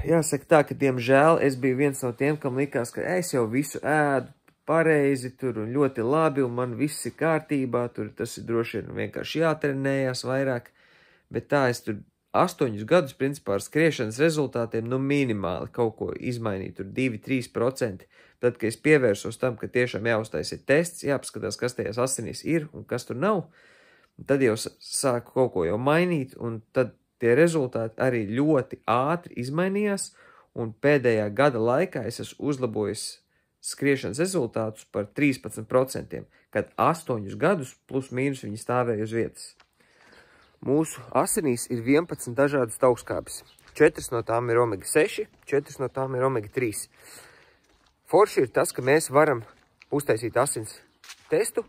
jāsaka tā, ka, diemžēl, es biju viens no tiem, kam likās, ka es jau visu ēdu pareizi tur un ļoti labi, un man viss ir kārtībā, tur tas ir droši vien vienkārši jātrenējās vairāk, bet tā es tur 8 gadus, principā, ar skriešanas rezultātiem, nu, minimāli kaut ko izmainīju, tur 2–3%, tad, kad es pievērsos tam, ka tiešām jāuztais ir tests, jāpaskatās, kas tajās asinīs ir un kas tur nav, tad jau sāku kaut ko jau mainīt, un tad tie rezultāti arī ļoti ātri izmainījās, un pēdējā gada laikā es esmu uzlabojis skriešanas rezultātus par 13%, kad 8 gadus plus mīnus viņi stāvēja uz vietas. Mūsu asinīs ir 11 dažādas taukskābes. 4 no tām ir omega 6, 4 no tām ir omega 3. Forši ir tas, ka mēs varam uztaisīt asins testu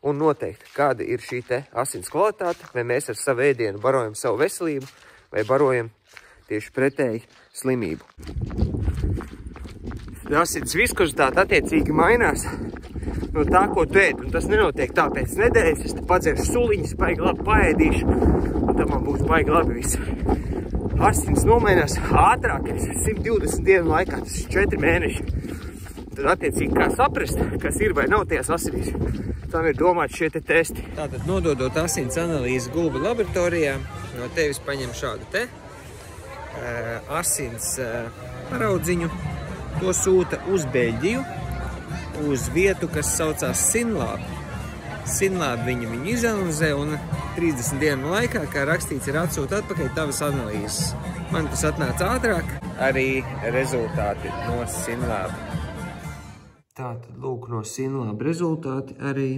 un noteikt, kāda ir šī te asins kvalitāte, vai mēs ar savu ēdienu barojam savu veselību, vai barojam tieši pretēji slimību. Asins viskozitāte attiecīgi mainās no tā, ko tu ēd. Un tas nenotiek tā pēc nedēļas, es te padzeršu suliņas, baigi labi paēdīšu, un tad man būs baigi labi viss. Asins nomainās ātrāk, 120 dienu laikā, tas ir 4 mēneši. Tad attiecīgi kā saprast, kas ir vai nav tajās asinīs, tam ir domāti šie te testi. Tātad nododot asins analīzi Gulbi laboratorijā, no tevis paņem šādu te asins paraudziņu. To sūta uz Beļģiju, uz vietu, kas saucās Synlab. Synlab viņu izanalizē un 30 dienu laikā, kā rakstīts, ir atsūta atpakaļ tavas analīzes. Man tas atnāca ātrāk, arī rezultāti no Synlab. Tātad, lūk, no Synlab rezultāti arī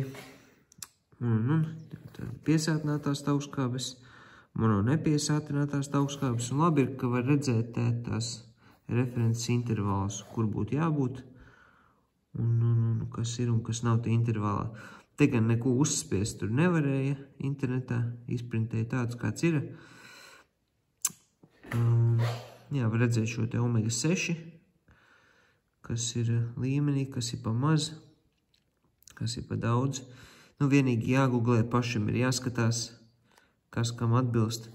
piesātinātās taukskābes, mono nepiesātinātās taukskābes. Un labi ir, ka var redzēt tās references intervāls, kur būtu jābūt, un kas ir un kas nav tie intervālā. Te gan neko uzspiest tur nevarēja internetā, izprintēja tāds, kāds ir. Jā, var redzēt šo te omega 6, kas ir līmenī, kas ir pa maz, kas ir pa daudz. Nu, vienīgi jāgooglē, pašam ir jāskatās, kas kam atbilst.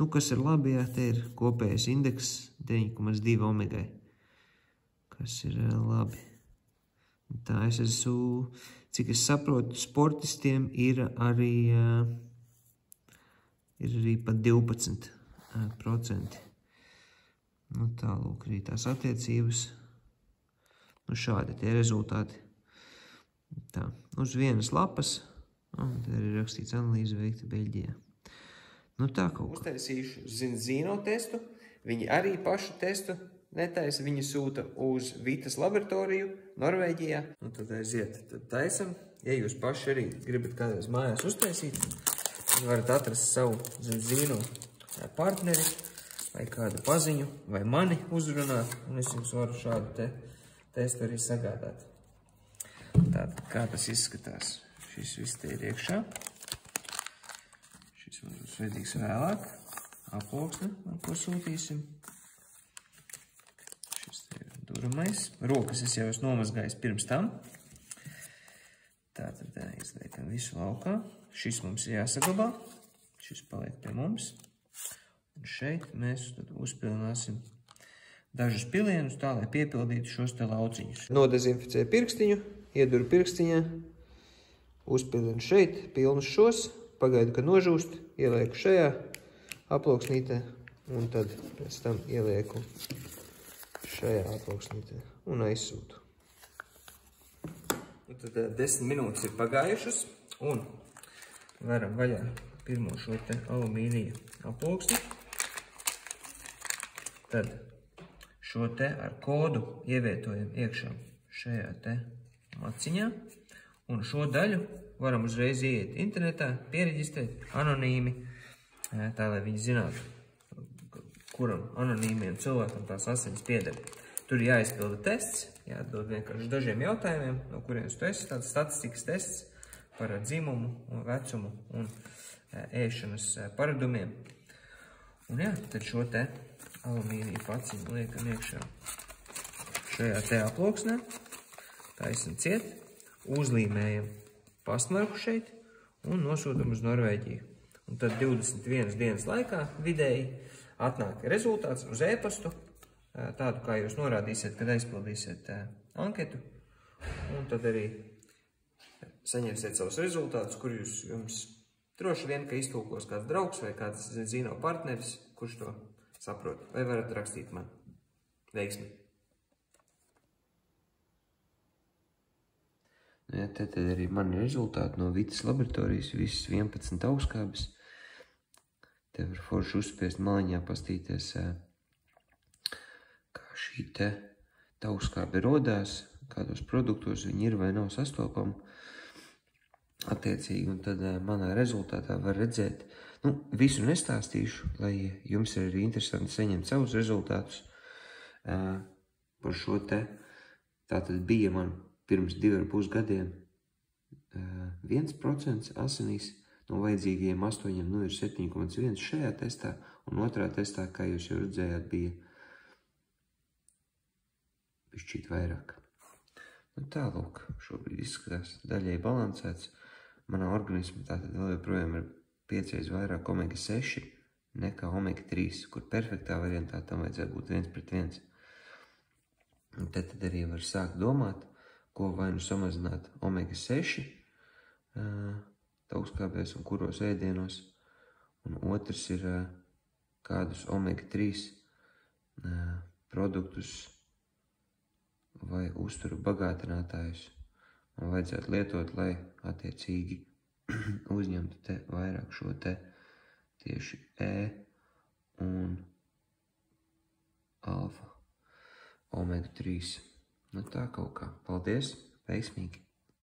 Nu, kas ir labi, jā, te ir kopējais indeks 9,2 omegai, kas ir labi. Tā es esmu, cik es saprotu, sportistiem ir arī pat 12%. Nu, tālūk arī tās attiecības. Nu, šādi tie rezultāti. Tā, uz vienas lapas, un te ir rakstīts analīze veikta Beļģijā. Nu tā kaut kā. Uztaisīšu Zinzino testu, viņi arī pašu testu netaisa, viņi sūta uz Vitas laboratoriju Norvēģijā. Un tad aiziet, tad taisam. Ja jūs paši arī gribat kādreiz mājās uztaisīt, tad varat atrast savu Zinzino partneri vai kādu paziņu vai mani uzrunāt, un es jums varu šādu testu arī sagādāt. Tātad, kā tas izskatās? Šis viss te ir iekšā. Šis mums būs vajadzīgs vēlāk. Aploksne, ar ko sūtīsim. Šis te ir duramais. Rokas es jau esmu nomazgājis pirms tam. Tātad izliekam visu laukā. Šis mums ir jāsaglabā. Šis paliek pie mums. Un šeit mēs tad uzpilnāsim dažus pilienus tā, lai piepildītu šos te lauciņus. Nodezinficēju pirkstiņu, ieduru pirkstiņā, uzpilinu šeit, pilnus šos. Pagaidu, kad nožūst, ielieku šajā aploksnītē, un tad pēc tam ielieku šajā aploksnītē un aizsūtu. Un tad 10 minūtes ir pagājušas, un varam vaļā pirmo šo te alumīnija aploksni. Tad šo te ar kodu ievietojam iekšā šajā te maciņā, un šo daļu varam uzreiz ieiet internetā, piereģistrēt anonīmi, tā, lai viņi zinātu, kuram anonīmiem cilvēkam tās asinis pieder. Tur jāizpilda tests, jāatbild vienkārši dažiem jautājumiem, no kurienes tu esi, tāds statistikas tests par dzimumu, vecumu un ēšanas paradumiem. Un jā, tad šo te alumīnija paciņu liekam iekšā šajā te aploksnē, taisam ciet, uzlīmējam pastmarku šeit un nosūtam uz Norvēģiju. Un tad 21 dienas laikā vidēji atnāk rezultāts uz e-pastu, tādu, kā jūs norādīsiet, kad aizpildīsiet anketu, un tad arī saņemsiet savus rezultātus, kur jums droši vien, ka iztulkos kāds draugs vai kāds zino partneris, kurš to saprot. Vai varat rakstīt man? Veiksmi! Ja, tad arī mani rezultāti no Vitas laboratorijas, visas 11 augstskābes. Te var forši uzspiest maliņā, pastīties, kā šī te augstskābe rodās, kādos produktos viņi ir vai nav sastopama. Attiecīgi, un tad manā rezultātā var redzēt, visu nestāstīšu, lai jums ir arī interesanti saņemt savus rezultātus par šo te. Tātad bija man pirms 2,5 gadiem 1% asinīs, no vajadzīgajiem 8, ir 7,1 šajā testā, un otrā testā, kā jūs jau redzējāt, bija bišķīt vairāk. Tālūk, šobrīd izskatās daļai balansēts. Manā organismā tātad vēl joprojām ir 5 reizes vairāk omega-6 nekā omega-3, kur perfektā variantā tam vajadzētu būt 1:1. Un tad arī var sākt domāt, ko vai nu samazināt omega-6 augstskābēs un kuros ēdienos, un otrs ir kādus omega-3 produktus vai uzturu bagātinātājus man vajadzētu lietot, lai attiecīgi uzņemtu te vairāk šo te tieši E un alfa omega-3. Tā kaut kā. Paldies, veiksmīgi!